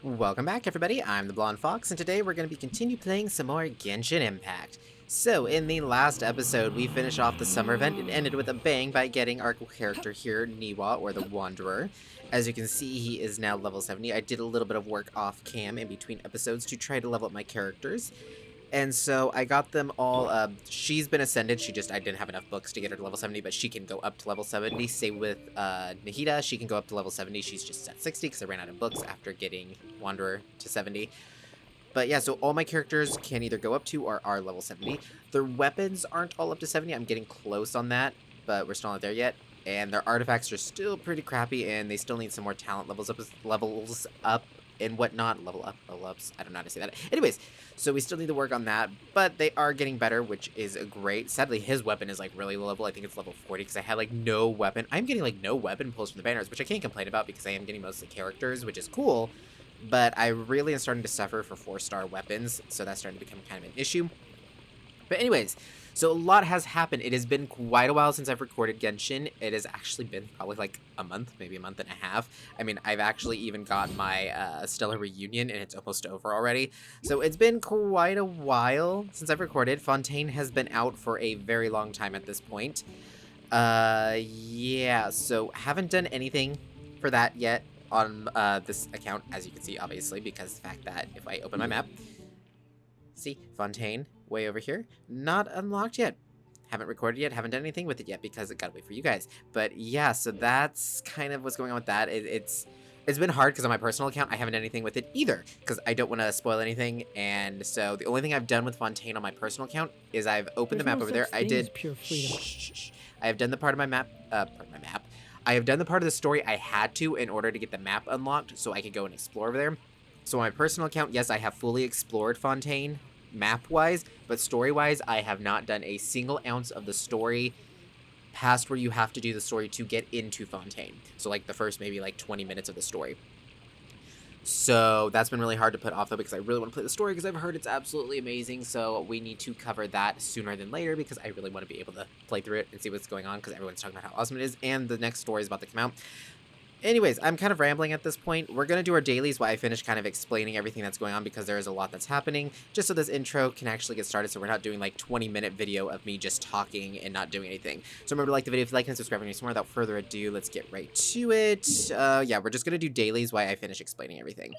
Welcome back, everybody. I'm the Blonde Fox, and today we're going to be continue playing some more Genshin Impact. So, in the last episode, we finished off the summer event and ended with a bang by getting our character here, Niwa, or the Wanderer. As you can see, he is now level 70. I did a little bit of work off cam in between episodes to try to level up my characters. And so I got them all, she's been ascended, I didn't have enough books to get her to level 70, but she can go up to level 70. Same with, Nahida, she can go up to level 70, she's just at 60 because I ran out of books after getting Wanderer to 70. But yeah, so all my characters can either go up to or are level 70. Their weapons aren't all up to 70, I'm getting close on that, but we're still not there yet. And their artifacts are still pretty crappy, and they still need some more talent levels up and whatnot. Level ups, I don't know how to say that. Anyways, so we still need to work on that, but they are getting better, which is great. Sadly, his weapon is like really low level. I think it's level 40 because I had like no weapon. I'm getting like no weapon pulls from the banners, which I can't complain about because I am getting mostly characters, which is cool. But I really am starting to suffer for 4-star weapons, so that's starting to become kind of an issue. But anyways, so a lot has happened. It has been quite a while since I've recorded Genshin. It has actually been probably like a month, maybe a month and a half. I mean, I've actually even got my Stellar Reunion, and it's almost over already. So it's been quite a while since I've recorded. Fontaine has been out for a very long time at this point. Yeah, so haven't done anything for that yet on this account, as you can see, obviously, because the fact that if I open my map, see, Fontaine, way over here, not unlocked yet. Haven't recorded yet, haven't done anything with it yet because it gotta wait for you guys. But yeah, so that's kind of what's going on with that. It's been hard because on my personal account, I haven't done anything with it either because I don't want to spoil anything. And so the only thing I've done with Fontaine on my personal account is I've opened the map over there. I did pure freedom. I have done the part of my map, I have done the part of the story I had to in order to get the map unlocked so I could go and explore over there. So on my personal account, yes, I have fully explored Fontaine, map-wise, but story-wise, I have not done a single ounce of the story past where you have to do the story to get into Fontaine. So like the first maybe like 20 minutes of the story. So that's been really hard to put off though because I really want to play the story because I've heard it's absolutely amazing. So we need to cover that sooner than later because I really want to be able to play through it and see what's going on because everyone's talking about how awesome it is and the next story is about to come out. Anyways, I'm kind of rambling at this point. We're going to do our dailies while I finish kind of explaining everything that's going on because there is a lot that's happening, just so this intro can actually get started so we're not doing like 20-minute video of me just talking and not doing anything. So remember to like the video if you like and subscribe if you more. Without further ado, let's get right to it. Yeah, we're just going to do dailies while I finish explaining everything.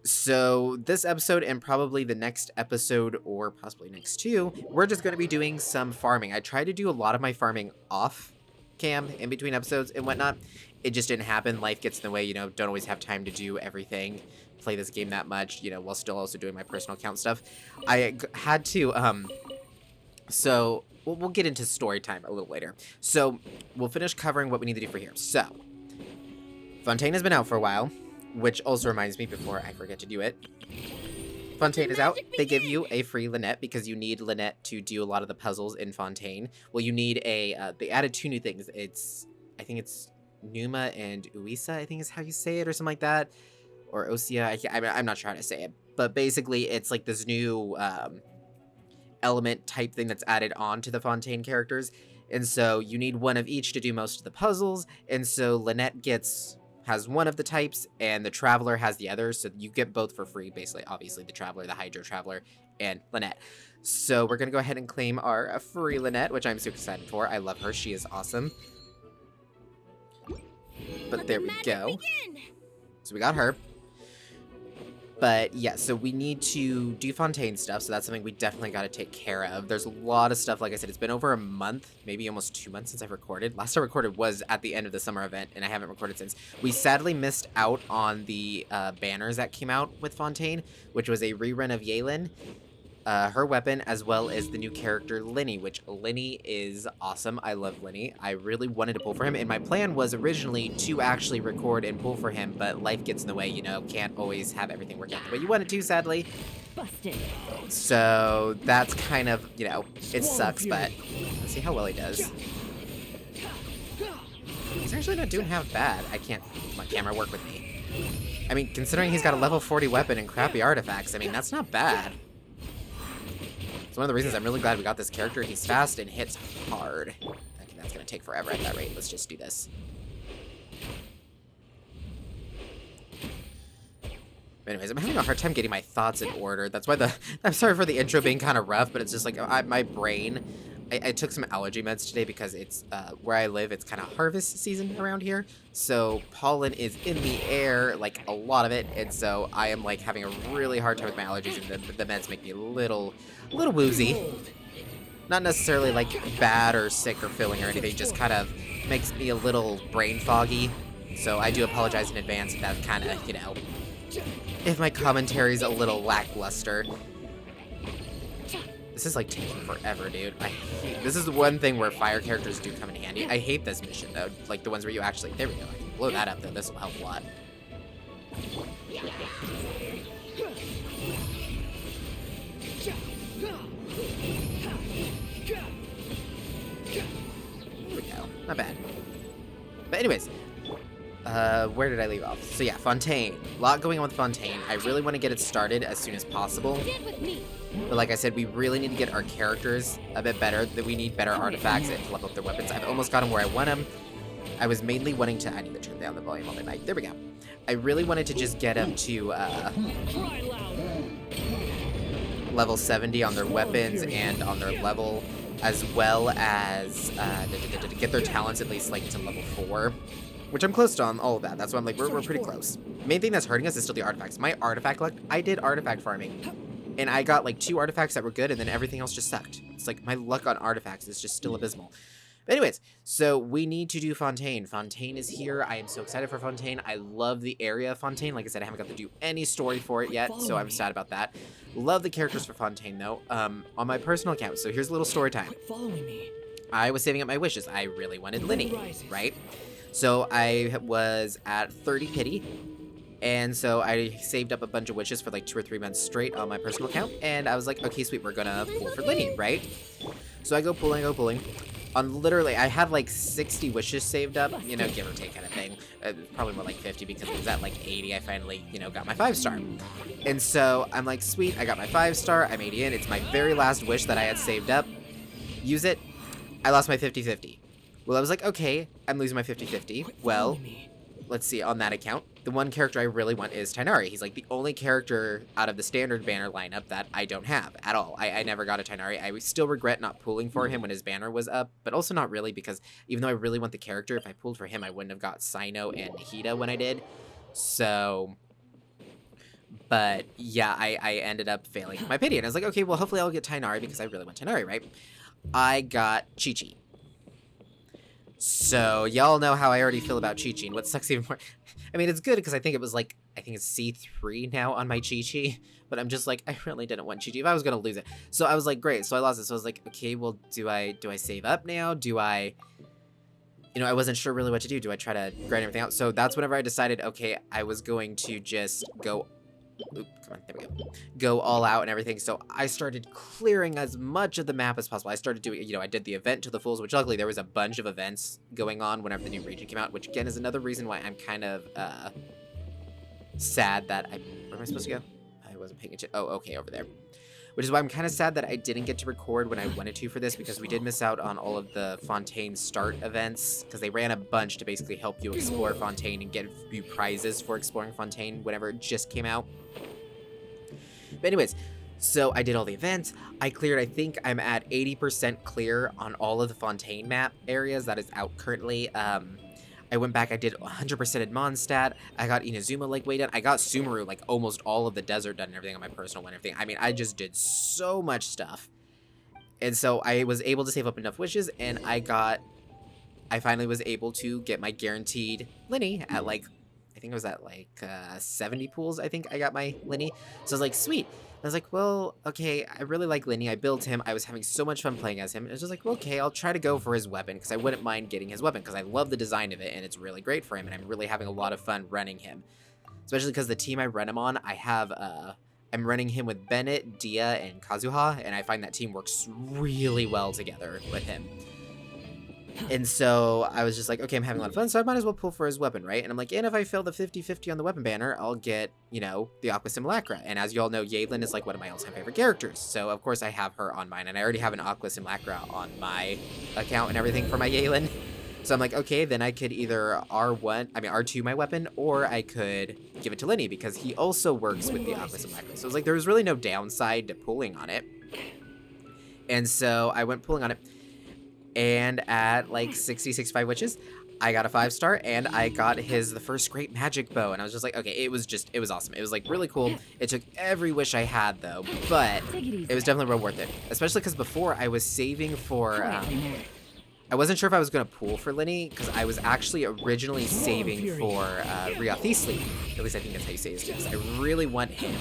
So this episode and probably the next episode or possibly next two, we're just going to be doing some farming. I tried to do a lot of my farming off cam in between episodes and whatnot. It just didn't happen. Life gets in the way, you know, don't always have time to do everything, play this game that much, you know, while still also doing my personal account stuff. I had to, so we'll get into story time a little later. So we'll finish covering what we need to do for here. So Fontaine has been out for a while, which also reminds me before I forget to do it. Fontaine is out. They give you a free Lynette because you need Lynette to do a lot of the puzzles in Fontaine. Well, you need a, they added 2 new things. I think it's Numa and Uisa, I think is how you say it, or something like that. Or Osia, I'm not sure how to say it. But basically, it's like this new element type thing that's added on to the Fontaine characters. And so you need one of each to do most of the puzzles. And so Lynette has one of the types, and the Traveler has the other, so you get both for free, basically, obviously, the Traveler, the Hydro Traveler, and Lynette. So we're going to go ahead and claim our free Lynette, which I'm super excited for. I love her. she is awesome. But there we go. So we got her. But yeah, so we need to do Fontaine stuff, so that's something we definitely got to take care of. There's a lot of stuff, like I said, it's been over a month, maybe almost 2 months since I've recorded. Last time I recorded was at the end of the summer event, and I haven't recorded since. We sadly missed out on the banners that came out with Fontaine, which was a rerun of Yelan, her weapon, as well as the new character Linny, which Linny is awesome. I love Linny. I really wanted to pull for him, and my plan was originally to actually record and pull for him, but life gets in the way, you know, can't always have everything work out the way you want it to, sadly. Busted. So that's kind of, you know, it sucks, but let's see how well he does. He's actually not doing half bad. I can't make my camera work with me. I mean, considering he's got a level 40 weapon and crappy artifacts, I mean, that's not bad. It's one of the reasons I'm really glad we got this character. He's fast and hits hard. Okay, that's going to take forever at that rate. Let's just do this. Anyways, I'm having a hard time getting my thoughts in order. That's why I'm sorry for the intro being kind of rough, but it's just like my brain. I took some allergy meds today because it's where I live. It's kind of harvest season around here, so pollen is in the air, like a lot of it, and so I am like having a really hard time with my allergies, and the meds make me a little woozy. Not necessarily like bad or sick or filling or anything, just kind of makes me a little brain foggy. So I do apologize in advance if that kind of, if my commentary's a little lackluster. This is like taking forever, dude. This is the one thing where fire characters do come in handy. I hate this mission though, like the ones where you actually, there we go, I can blow that up though, this will help a lot. There we go, not bad. But anyways, where did I leave off? So yeah, Fontaine. A lot going on with Fontaine. I really want to get it started as soon as possible. But like I said, we really need to get our characters a bit better. That we need better artifacts and to level up their weapons. I've almost got them where I want them. I was mainly wanting to... I need to turn down the volume on my mic. There we go. I really wanted to just get them to level 70 on their weapons and on their level, as well as to get their talents at least like to level 4. Which I'm close to on all of that. That's why I'm like, we're pretty close. Main thing that's hurting us is still the artifacts. My artifact luck, I did artifact farming. And I got like 2 artifacts that were good, and then everything else just sucked. It's like my luck on artifacts is just still abysmal. But anyways, so we need to do Fontaine. Fontaine is here. I am so excited for Fontaine. I love the area of Fontaine. Like I said, I haven't got to do any story for it yet, so I'm sad about that. Love the characters for Fontaine, though. On my personal account, so here's a little story time. I was saving up my wishes. I really wanted Linny, right? So I was at 30 pity, and so I saved up a bunch of wishes for like 2 or 3 months straight on my personal account, and I was like, okay, sweet, we're gonna pull for Linny, right? So I go pulling. On literally, I had like 60 wishes saved up, give or take kind of thing. Probably more like 50 because it was at like 80, I finally, got my 5-star. And so I'm like, sweet, I got my 5-star, I'm 80 in, it's my very last wish that I had saved up. Use it, I lost my 50-50. Well, I was like, okay, I'm losing my 50-50. Well, let's see, on that account, the one character I really want is Tighnari. He's like the only character out of the standard banner lineup that I don't have at all. I never got a Tighnari. I still regret not pulling for him when his banner was up, but also not really because even though I really want the character, if I pulled for him, I wouldn't have got Sino and Nahida when I did. So... But yeah, I ended up failing my pity. And I was like, okay, well, hopefully I'll get Tighnari because I really want Tighnari, right? I got Chi-Chi. So, y'all know how I already feel about Chi-Chi, and what sucks even more... I mean, it's good, because I think it's C3 now on my Chi-Chi, but I'm just like, I really didn't want Chi-Chi if I was gonna lose it. So I was like, great, so I lost it, so I was like, okay, well, do I save up now? Do I... I wasn't sure really what to do. Do I try to grind everything out? So that's whenever I decided, okay, I was going to just go... Oop, come on, there we go. Go all out and everything. So I started clearing as much of the map as possible. I started doing, I did the event to the fools, which luckily there was a bunch of events going on whenever the new region came out, which again is another reason why I'm kind of sad that where am I supposed to go? I wasn't paying attention. Oh, okay, over there. Which is why I'm kind of sad that I didn't get to record when I wanted to for this, because we did miss out on all of the Fontaine start events, because they ran a bunch to basically help you explore Fontaine and get you prizes for exploring Fontaine whenever it just came out. But anyways, so I did all the events. I cleared, I think I'm at 80% clear on all of the Fontaine map areas that is out currently. I went back, I did 100% in Mondstadt. I got Inazuma like way done. I got Sumeru like almost all of the desert done and everything on my personal one and everything. I mean, I just did so much stuff. And so I was able to save up enough wishes, and I finally was able to get my guaranteed Linny at like, I think it was at like 70 pools, I think I got my Linny. So I was like, sweet. I was like, well, okay, I really like Linny. I built him. I was having so much fun playing as him. And I was just like, well, okay, I'll try to go for his weapon, because I wouldn't mind getting his weapon, because I love the design of it, and it's really great for him, and I'm really having a lot of fun running him. Especially because the team I run him on, I'm running him with Bennett, Dia, and Kazuha, and I find that team works really well together with him. And so I was just like, okay, I'm having a lot of fun, so I might as well pull for his weapon, right? And I'm like, and if I fail the 50-50 on the weapon banner, I'll get, the Aqua Simulacra. And as you all know, Yaelin is like one of my all-time favorite characters. So of course I have her on mine, and I already have an Aqua Simulacra on my account and everything for my Yaelin. So I'm like, okay, then I could either R2 my weapon, or I could give it to Lenny because he also works with the Aquas and Micros. So it was like there was really no downside to pulling on it. And so I went pulling on it, and at like 65 witches, I got a 5-star, and I got the first great magic bow, and I was just like, okay, it was awesome. It was like really cool. It took every wish I had though, but it was definitely real worth it. Especially because before I was saving for, I wasn't sure if I was going to pool for Lenny, because I was actually originally saving for Riothesli. At least I think that's how you say his name. I really want him.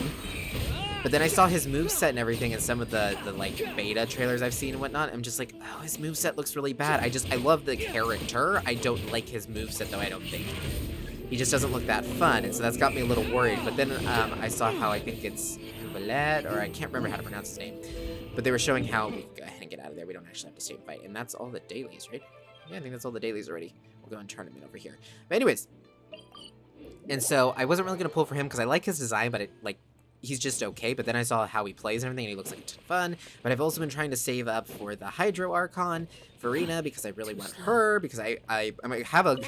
But then I saw his moveset and everything, and some of the like beta trailers I've seen and whatnot. I'm just like, oh, his moveset looks really bad. I love the character. I don't like his moveset though, I don't think. He just doesn't look that fun, and so that's got me a little worried. But then I saw how I think it's Valette, or I can't remember how to pronounce his name. But they were showing how we can go ahead and get out of there. We don't actually have to stay and fight. And that's all the dailies, right? Yeah, I think that's all the dailies already. We'll go and tournament over here. But anyways. And so I wasn't really going to pull for him because I like his design, but he's just okay. But then I saw how he plays and everything, and he looks like a ton of fun. But I've also been trying to save up for the Hydro Archon, Farina, because I really want her, because I have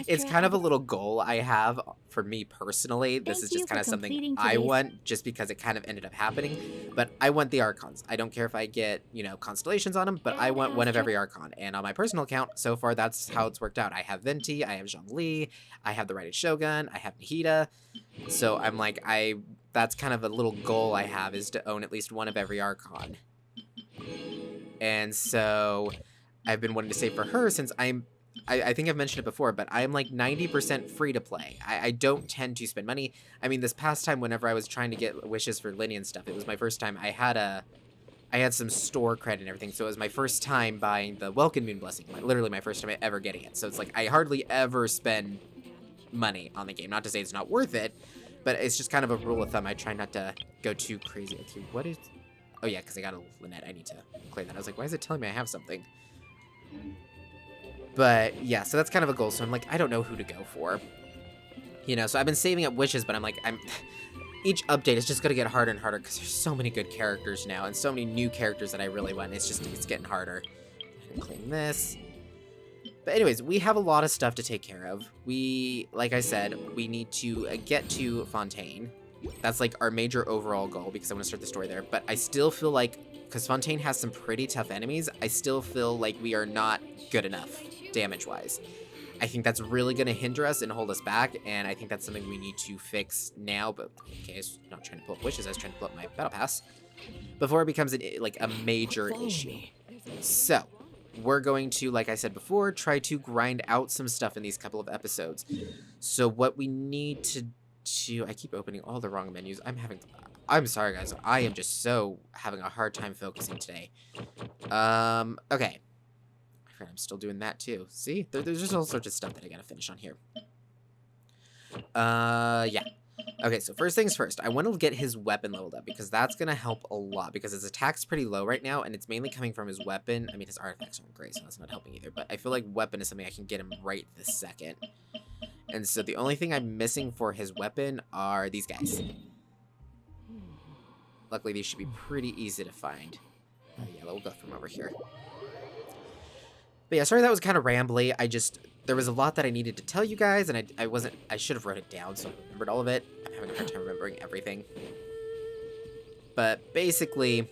it's kind of a little goal I have for me personally. This is just kind of something I want, just because it kind of ended up happening. But I want the Archons. I don't care if I get, constellations on them, but I want one of every Archon. And on my personal account, so far, that's how it's worked out. I have Venti, I have Zhongli, I have the Righted Shogun, I have Nahida. So I'm like, that's kind of a little goal I have, is to own at least one of every Archon. And so I've been wanting to save for her since I think I've mentioned it before, but I'm like 90% free to play. I don't tend to spend money. I mean, this past time, whenever I was trying to get wishes for Lenny and stuff, it was my first time. I had some store credit and everything, so it was my first time buying the Welcome Moon Blessing. Literally my first time ever getting it. So it's like I hardly ever spend money on the game. Not to say it's not worth it, but it's just kind of a rule of thumb. I try not to go too crazy. Okay, what is... Oh yeah, because I got a Lynette. I need to clear that. I was like, why is it telling me I have something? But yeah, so that's kind of a goal. So I'm like, I don't know who to go for. So I've been saving up wishes, but I'm like, each update is just going to get harder and harder because there's so many good characters now and so many new characters that I really want. It's getting harder. Claim this. But anyways, we have a lot of stuff to take care of. Like I said, we need to get to Fontaine. That's like our major overall goal because I want to start the story there. But I still feel like, because Fontaine has some pretty tough enemies, I still feel like we are not good enough damage-wise. I think that's really going to hinder us and hold us back, and I think that's something we need to fix now. But okay, I was not trying to pull up wishes, I was trying to pull up my battle pass before it becomes a major issue. So we're going to, like I said before, try to grind out some stuff in these couple of episodes. So what we need to do... I keep opening all the wrong menus. I'm sorry, guys. I am just having a hard time focusing today. Okay. I'm still doing that, too. See? There's just all sorts of stuff that I gotta finish on here. Yeah. Okay, so first things first. I want to get his weapon leveled up, because that's gonna help a lot, because his attack's pretty low right now, and it's mainly coming from his weapon. I mean, his artifacts aren't great, so that's not helping either, but I feel like weapon is something I can get him right this second. And so the only thing I'm missing for his weapon are these guys. Luckily, these should be pretty easy to find. Oh, yeah, we'll go from over here. But yeah, sorry that was kind of rambly. There was a lot that I needed to tell you guys, and I should have wrote it down so I remembered all of it. I'm having a hard time remembering everything. But basically,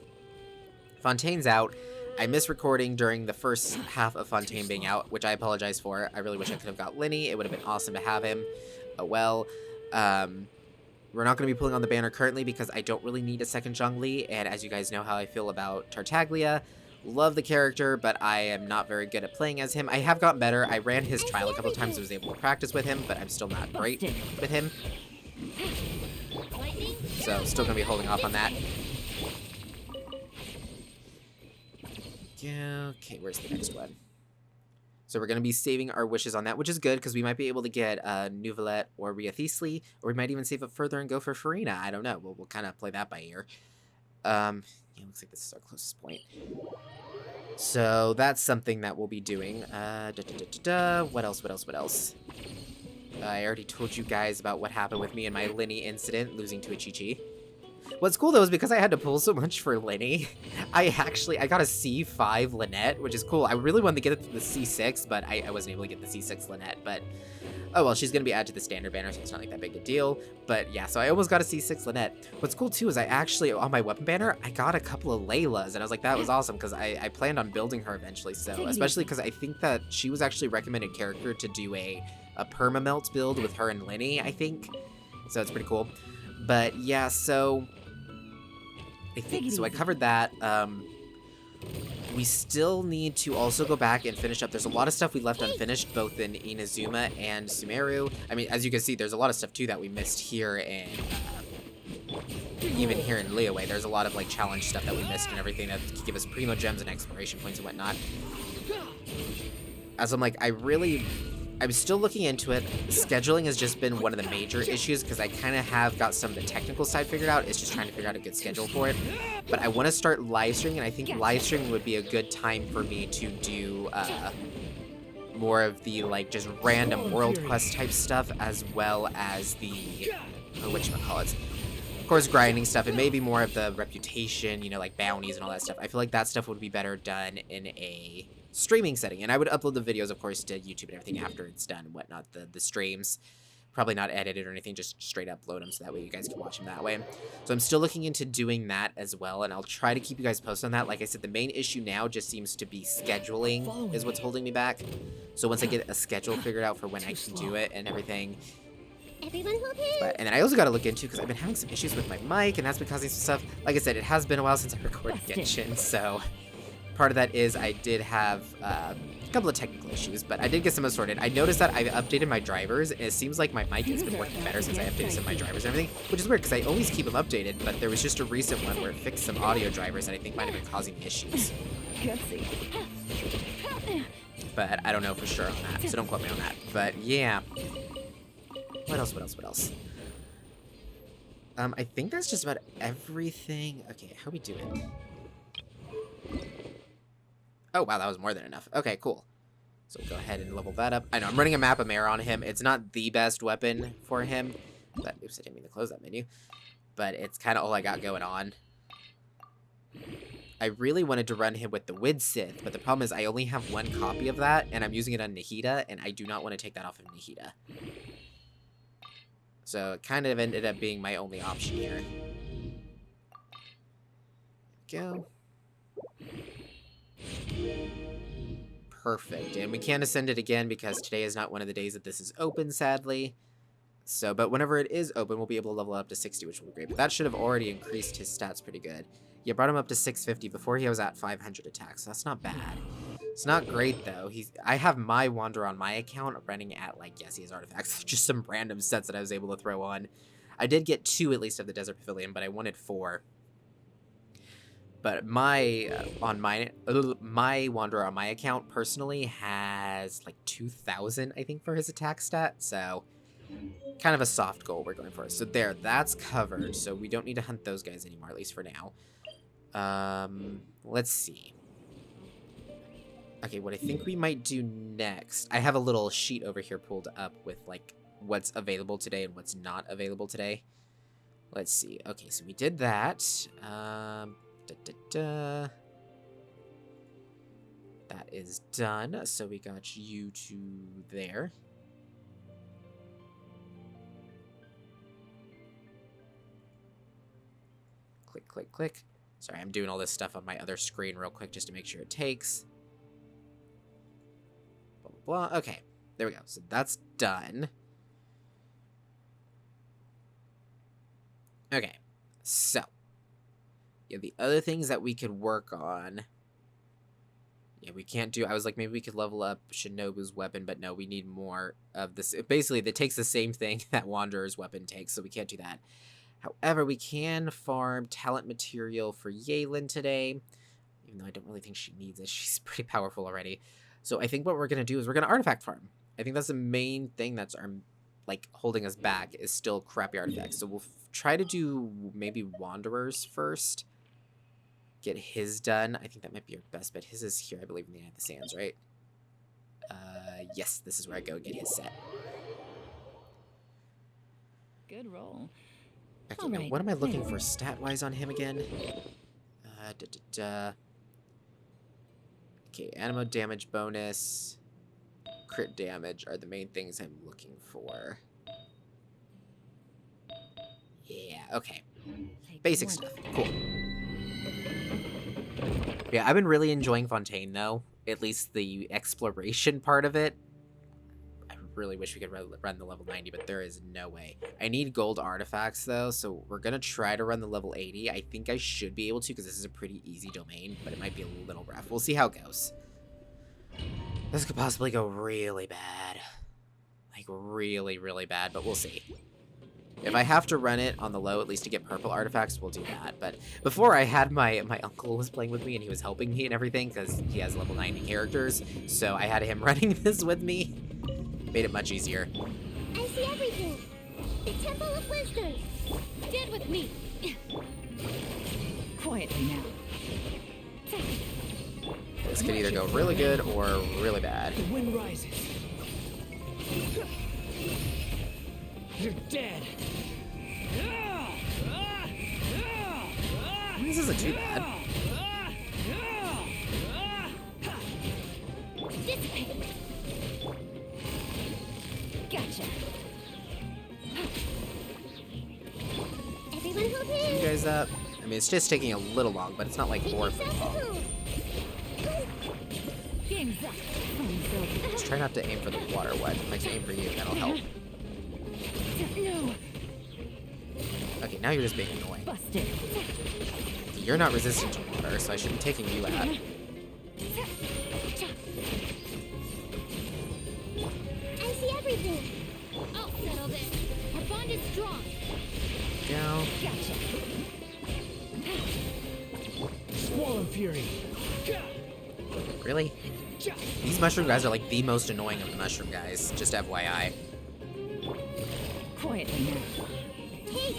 Fontaine's out. I missed recording during the first half of Fontaine being out, which I apologize for. I really wish I could have got Lenny. It would have been awesome to have him. Oh well. We're not going to be pulling on the banner currently because I don't really need a second Zhongli, and as you guys know how I feel about Tartaglia. Love the character, but I am not very good at playing as him. I have gotten better. I ran his trial a couple of times and was able to practice with him, but I'm still not great with him. So, still going to be holding off on that. Okay, where's the next one? So we're going to be saving our wishes on that, which is good, because we might be able to get Nouvelette or Riothesli, or we might even save up further and go for Farina. I don't know. We'll kind of play that by ear. Yeah, looks like this is our closest point. So that's something that we'll be doing. What else? I already told you guys about what happened with me and my Lenny incident, losing to a Chi-Chi. What's cool though is because I had to pull so much for Linny, I got a C5 Lynette, which is cool. I really wanted to get it to the C6, but I wasn't able to get the C6 Lynette, but oh well, she's gonna be added to the standard banner, so it's not like that big a deal. But yeah, so I almost got a C6 Lynette. What's cool too is I actually, on my weapon banner, I got a couple of Laylas, and I was like, that was awesome, because I planned on building her eventually, so, especially because I think that she was actually recommended character to do a perma-melt build with her and Linny, I think. So it's pretty cool. But yeah, so I think, so I covered that. We still need to also go back and finish up. There's a lot of stuff we left unfinished, both in Inazuma and Sumeru. I mean, as you can see, there's a lot of stuff, too, that we missed here, and even here in Liyue. There's a lot of, like, challenge stuff that we missed and everything that could give us Primo Gems and exploration points and whatnot. As I'm like, I'm still looking into it. Scheduling has just been one of the major issues because I kind of have got some of the technical side figured out. It's just trying to figure out a good schedule for it. But I want to start live streaming, and I think live streaming would be a good time for me to do more of the, like, just random world quest type stuff, as well as the, whatchamacallit, of course, grinding stuff, and maybe more of the reputation, you know, like bounties and all that stuff. I feel like that stuff would be better done in a streaming setting, and I would upload the videos, of course, to YouTube and everything after it's done and whatnot. The streams, probably not edited or anything, just straight upload them so that way you guys can watch them that way. So I'm still looking into doing that as well, and I'll try to keep you guys posted on that. Like I said, the main issue now just seems to be scheduling is what's holding me back. So once I get a schedule figured out for when I can do it and everything. And then I also got to look into, because I've been having some issues with my mic, and that's been causing some stuff. Like I said, it has been a while since I recorded Genshin, so part of that is I did have a couple of technical issues, but I did get some of it sorted. I noticed that I've updated my drivers, and it seems like my mic has been working better since I updated some of my drivers and everything, which is weird because I always keep them updated, but there was just a recent one where it fixed some audio drivers that I think might have been causing issues. But I don't know for sure on that, so don't quote me on that. But yeah. What else? I think that's just about everything. Okay, how we doing? Oh, wow, that was more than enough. Okay, cool. So we'll go ahead and level that up. I know, I'm running a map of Mare on him. It's not the best weapon for him. But, oops, I didn't mean to close that menu. But it's kind of all I got going on. I really wanted to run him with the Wid Sith, but the problem is I only have one copy of that, and I'm using it on Nahida, and I do not want to take that off of Nahida. So it kind of ended up being my only option here. Go. Perfect. And we can't ascend it again because today is not one of the days that this is open, sadly. So, but whenever it is open, we'll be able to level up to 60, which will be great. But that should have already increased his stats pretty good. Yeah, brought him up to 650 before he was at 500 attacks. So that's not bad. It's not great, though. I have my Wanderer on my account running at, like, yes, he has artifacts. Just some random sets that I was able to throw on. I did get 2, at least, of the Desert Pavilion, but I wanted 4. But my Wanderer on my account, personally, has, like, 2,000, I think, for his attack stat. So, kind of a soft goal we're going for. So, there, that's covered. So, we don't need to hunt those guys anymore, at least for now. Let's see. Okay, what I think we might do next... I have a little sheet over here pulled up with, like, what's available today and what's not available today. Let's see. Okay, so we did that. That is done. So we got you to there. Click, click, click. Sorry, I'm doing all this stuff on my other screen real quick just to make sure it takes. Blah, blah, blah. Okay, there we go. So that's done. Okay, so yeah, the other things that we could work on. Yeah, we can't do... I was like, maybe we could level up Shinobu's weapon, but no, we need more of this. Basically, it takes the same thing that Wanderer's weapon takes, so we can't do that. However, we can farm talent material for Yehlin today, even though I don't really think she needs it. She's pretty powerful already. So I think what we're going to do is we're going to artifact farm. I think that's the main thing that's like holding us back is still crappy artifacts. So we'll try to do maybe Wanderers first. Get his done. I think that might be our best bet. His is here, I believe, in the Eye of the Sands, right? Yes, this is where I go get his set. Good roll. Okay, now what am I looking for stat-wise on him again? Okay, animo damage bonus, crit damage are the main things I'm looking for. Yeah, okay. Basic stuff. Cool. Yeah, I've been really enjoying Fontaine, though. At least the exploration part of it. I really wish we could run the level 90, but there is no way. I need gold artifacts, though, so we're going to try to run the level 80. I think I should be able to, because this is a pretty easy domain, but it might be a little rough. We'll see how it goes. This could possibly go really bad. Like, really, really bad, but we'll see. If I have to run it on the low, at least to get purple artifacts, we'll do that. But before I had my uncle was playing with me, and he was helping me and everything, because he has level 90 characters, so I had him running this with me. Made it much easier. I see everything. The Temple of Wisdom. Stand with me. Quietly now. This could either go really good or really bad. The wind rises. You're dead. This isn't too bad. Gotcha. Everyone hold hands. You guys up? I mean, it's just taking a little long, but it's not like horribly long. Game's up. Just try not to aim for the water one. I can aim for you, that'll help. No. Okay, now you're just being annoying. Busted. You're not resistant to water, so I should be taking you out. I see everything. I'll settle this. Our bond is strong. Go. Gotcha. Swollen Fury. Really? These mushroom guys are like the most annoying of the mushroom guys, just FYI. Quietly now. Hey.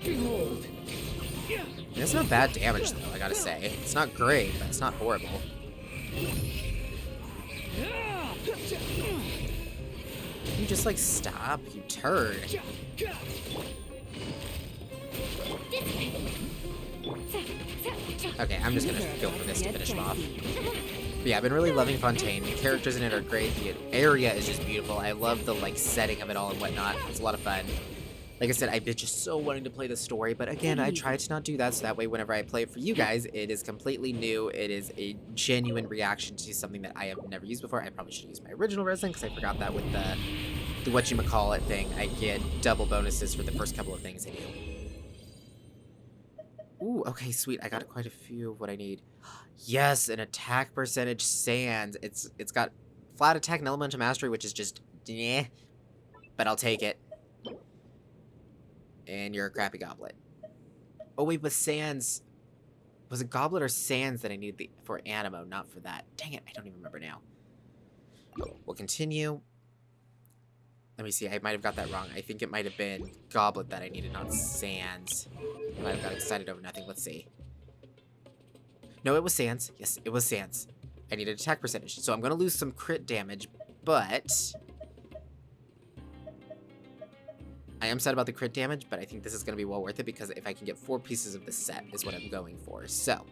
Behold. It's not bad damage, though, I gotta say. It's not great, but it's not horrible. You just, like, stop, you turd. Okay, I'm just gonna go for this to finish him off. But yeah, I've been really loving Fontaine. The characters in it are great. The area is just beautiful. I love the, like, setting of it all and whatnot. It's a lot of fun. Like I said, I've been just so wanting to play the story, but again, I try to not do that, so that way whenever I play it for you guys, it is completely new. It is a genuine reaction to something that I have never used before. I probably should use my original resin, because I forgot that with the whatchamacallit thing. I get double bonuses for the first couple of things I do. Ooh, okay, sweet. I got quite a few of what I need. Yes, an attack percentage sans. It's got flat attack and elemental mastery, which is just, yeah, but I'll take it. And you're a crappy goblet. Oh wait, but sans, was it goblet or sans that I needed for animo, not for that? Dang it, I don't even remember now. Oh, we'll continue. Let me see, I might have got that wrong. I think it might have been goblet that I needed, not sans. I might have got excited over nothing. Let's see. No, it was sans. Yes, it was sans. I needed attack percentage. So I'm going to lose some crit damage, but I am sad about the crit damage, but I think this is going to be well worth it, because if I can get 4 pieces of the set is what I'm going for. So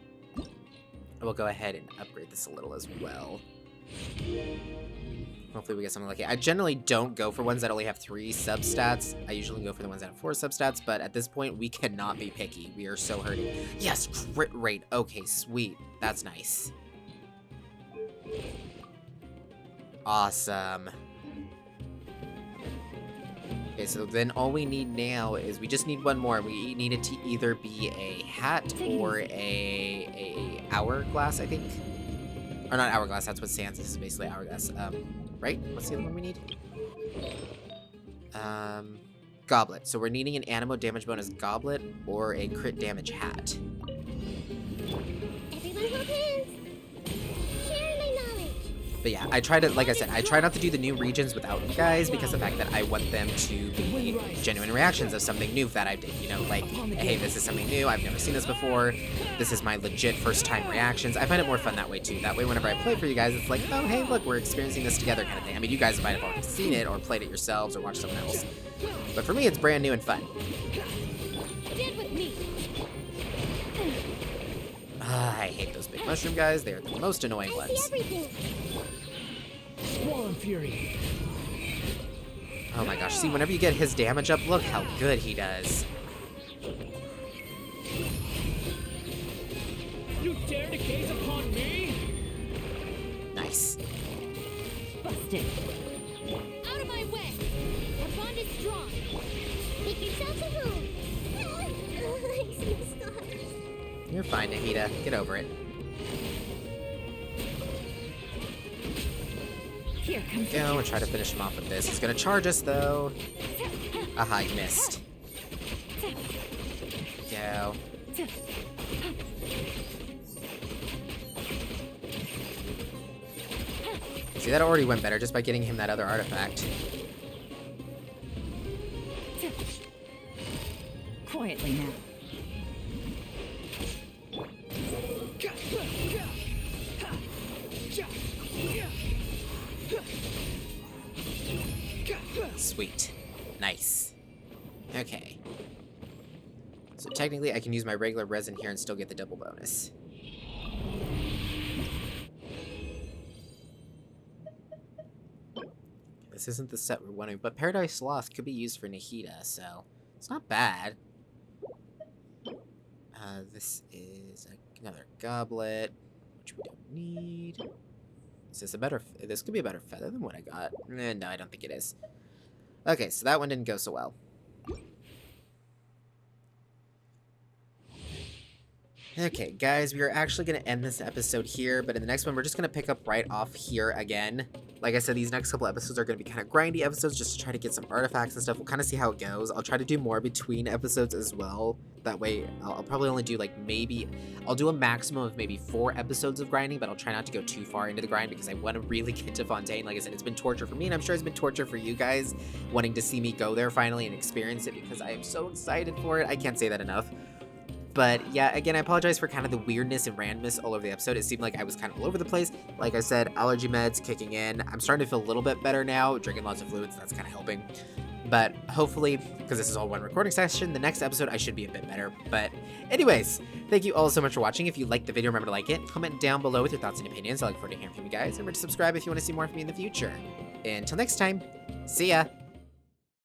I will go ahead and upgrade this a little as well. Hopefully we get something like it. I generally don't go for ones that only have 3 substats. I usually go for the ones that have 4 substats, but at this point, we cannot be picky. We are so hurting. Yes, crit rate. Okay, sweet. That's nice. Awesome. Okay, so then all we need now is we just need one more. We need it to either be a hat or a hourglass, I think. Or not hourglass, that's what sans is, basically hourglass. Right? What's the other one we need? Goblet. So we're needing an animo damage bonus goblet or a crit damage hat. Everyone hold hands. Share my knowledge. But yeah, I try to, like I said, I try not to do the new regions without you guys because of the fact that I want them to be genuine reactions of something new that I did, you know, like, hey, this is something new, I've never seen this before, this is my legit first time reactions. I find it more fun that way too. That way whenever I play for you guys, it's like, oh, hey, look, we're experiencing this together kind of thing. I mean, you guys might have already seen it or played it yourselves or watched someone else. But for me, it's brand new and fun. Stand with me. I hate those big mushroom guys. They are the most annoying I see ones. everything. Squall and Fury. Oh my gosh, see, whenever you get his damage up, look how good he does. You dare to gaze upon me? Nice. Busted. Out of my way. Our bond is strong. Make yourself at home. I see the stars. You're fine, Nahida. Get over it. Here comes Go and try to finish him off with this. He's gonna charge us, though. Aha, you missed. Go. See, that already went better just by getting him that other artifact. quietly now. Sweet. Nice. Okay. So technically I can use my regular resin here and still get the double bonus. This isn't the set we're wanting, but Paradise Sloth could be used for Nahida, so it's not bad. This is another goblet, which we don't need. Is this a better... This could be a better feather than what I got. No, I don't think it is. Okay, so that one didn't go so well. Okay, guys, we are actually going to end this episode here, but in the next one, we're just going to pick up right off here again. Like I said, these next couple episodes are going to be kind of grindy episodes just to try to get some artifacts and stuff. We'll kind of see how it goes. I'll try to do more between episodes as well. That way, I'll probably only do, like, maybe... I'll do a maximum of maybe 4 episodes of grinding, but I'll try not to go too far into the grind because I want to really get to Fontaine. Like I said, it's been torture for me, and I'm sure it's been torture for you guys, wanting to see me go there finally and experience it because I am so excited for it. I can't say that enough. But yeah, again, I apologize for kind of the weirdness and randomness all over the episode. It seemed like I was kind of all over the place. Like I said, allergy meds kicking in. I'm starting to feel a little bit better now. Drinking lots of fluids, that's kind of helping. But hopefully, because this is all one recording session, the next episode I should be a bit better. But anyways, thank you all so much for watching. If you liked the video, remember to like it. Comment down below with your thoughts and opinions. I look forward to hearing from you guys. Remember to subscribe if you want to see more from me in the future. Until next time, see ya!